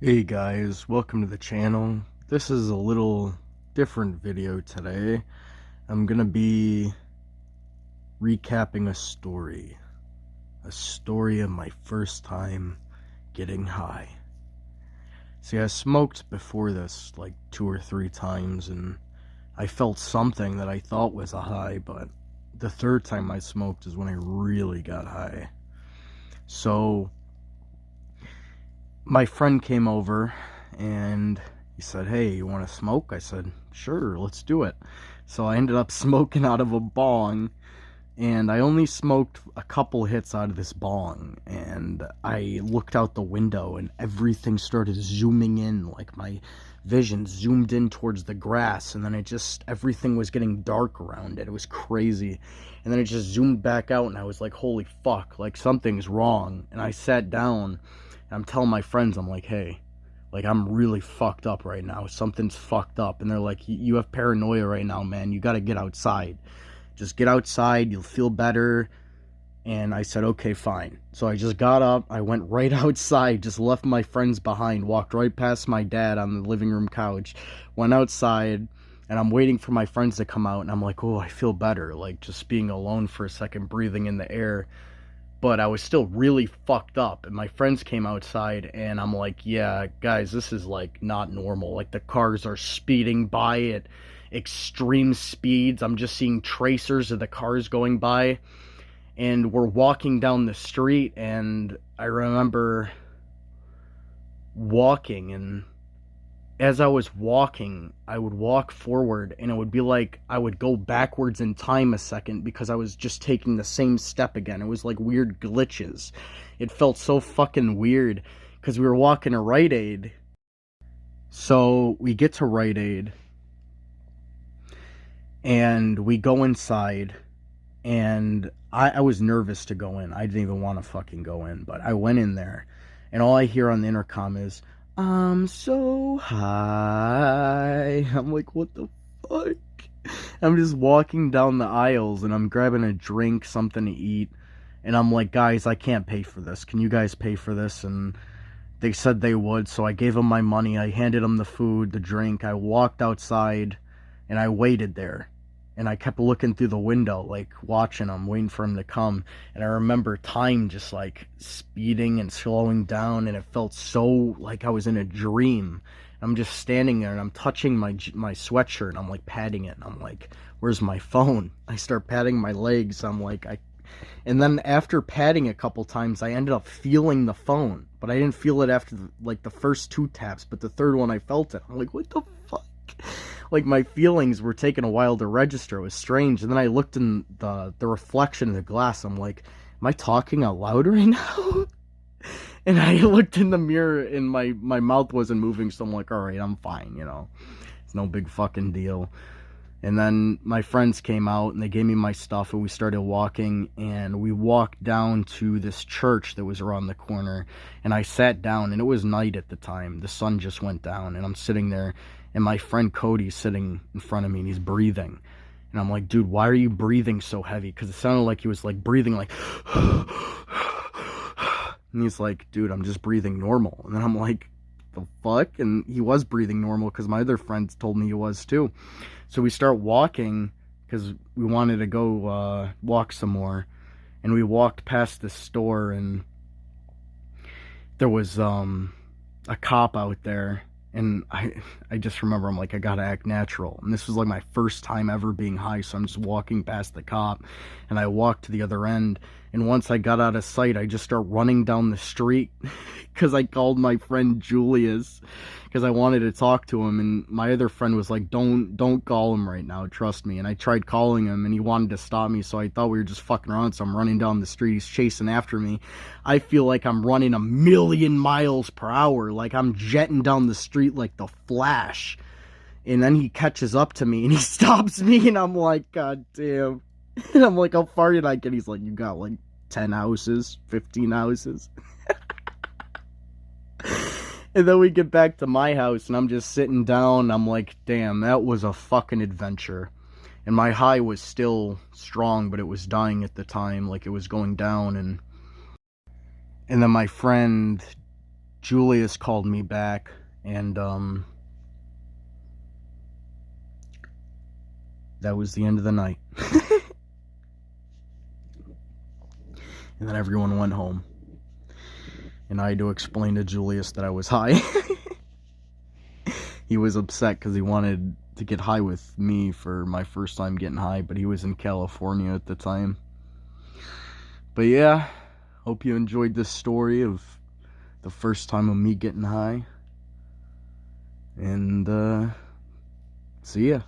Hey guys, welcome to the channel. This is a little different video today. I'm gonna be recapping a story of my first time getting high. See, I smoked before this like 2 or 3 times, and I felt something that I thought was a high, but the third time I smoked is when I really got high. So my friend came over and he said, "Hey, you want to smoke?" I said, "Sure, let's do it." So I ended up smoking out of a bong, and I only smoked a couple hits out of this bong, and I looked out the window and everything started zooming in, like my vision zoomed in towards the grass, and then everything was getting dark around it. It was crazy. And then it just zoomed back out, and I was like, holy fuck, like something's wrong. And I sat down, and I'm telling my friends, I'm like, hey, like I'm really fucked up right now. Something's fucked up. And they're like, you have paranoia right now, man. You got to get outside. Just get outside. You'll feel better. And I said, okay, fine. So I just got up. I went right outside, just left my friends behind, walked right past my dad on the living room couch, went outside, and I'm waiting for my friends to come out. And I'm like, oh, I feel better. Like just being alone for a second, breathing in the air. But I was still really fucked up, and my friends came outside, and I'm like, yeah, guys, this is like not normal. Like the cars are speeding by at extreme speeds. I'm just seeing tracers of the cars going by, and we're walking down the street, and I remember walking, and as I was walking, I would walk forward, and it would be like I would go backwards in time a second because I was just taking the same step again. It was like weird glitches. It felt so fucking weird because we were walking to Rite Aid. So we get to Rite Aid, and we go inside, and I was nervous to go in. I didn't even want to fucking go in, but I went in there, and all I hear on the intercom is, "I'm so high." I'm like, what the fuck? I'm just walking down the aisles, and I'm grabbing a drink, something to eat, and I'm like, guys, I can't pay for this. Can you guys pay for this? And they said they would, so I gave them my money. I handed them the food, the drink. I walked outside, and I waited there. And I kept looking through the window, like watching him, waiting for him to come. And I remember time just like speeding and slowing down, and it felt so like I was in a dream. I'm just standing there, and I'm touching my sweatshirt, and I'm like patting it, and I'm like, "Where's my phone?" I start patting my legs. And then after patting a couple times, I ended up feeling the phone, but I didn't feel it after like the first 2 taps, but the third one I felt it. I'm like, what the fuck? Like my feelings were taking a while to register. It was strange. And then I looked in the reflection in the glass. I'm like, am I talking out loud right now? And I looked in the mirror, and my mouth wasn't moving, so I'm like, all right, I'm fine, you know. It's no big fucking deal. And then my friends came out, and they gave me my stuff, and we started walking, and we walked down to this church that was around the corner, and I sat down, and it was night at the time. The sun just went down, and I'm sitting there, and my friend Cody's sitting in front of me, and he's breathing. And I'm like, dude, why are you breathing so heavy? Because it sounded like he was like breathing like and he's like, dude, I'm just breathing normal. And then I'm like, the fuck? And he was breathing normal because my other friends told me he was too. So we start walking because we wanted to go walk some more. And we walked past the store, and there was a cop out there. And I just remember, I'm like, I gotta act natural. And this was like my first time ever being high, so I'm just walking past the cop, and I walked to the other end. And once I got out of sight, I just start running down the street because I called my friend Julius because I wanted to talk to him. And my other friend was like, don't call him right now, trust me. And I tried calling him, and he wanted to stop me, so I thought we were just fucking around. So I'm running down the street. He's chasing after me. I feel like I'm running 1,000,000 miles per hour, like I'm jetting down the street like the Flash. And then he catches up to me, and he stops me, and I'm like, God damn. And I'm like, how far did I get? He's like, you got like 10 houses, 15 houses. And then we get back to my house, and I'm just sitting down. I'm like, damn, that was a fucking adventure. And my high was still strong, but it was dying at the time, like it was going down. And then my friend Julius called me back, and that was the end of the night. And then everyone went home. And I had to explain to Julius that I was high. He was upset because he wanted to get high with me for my first time getting high, but he was in California at the time. But yeah, hope you enjoyed this story of the first time of me getting high. And see ya.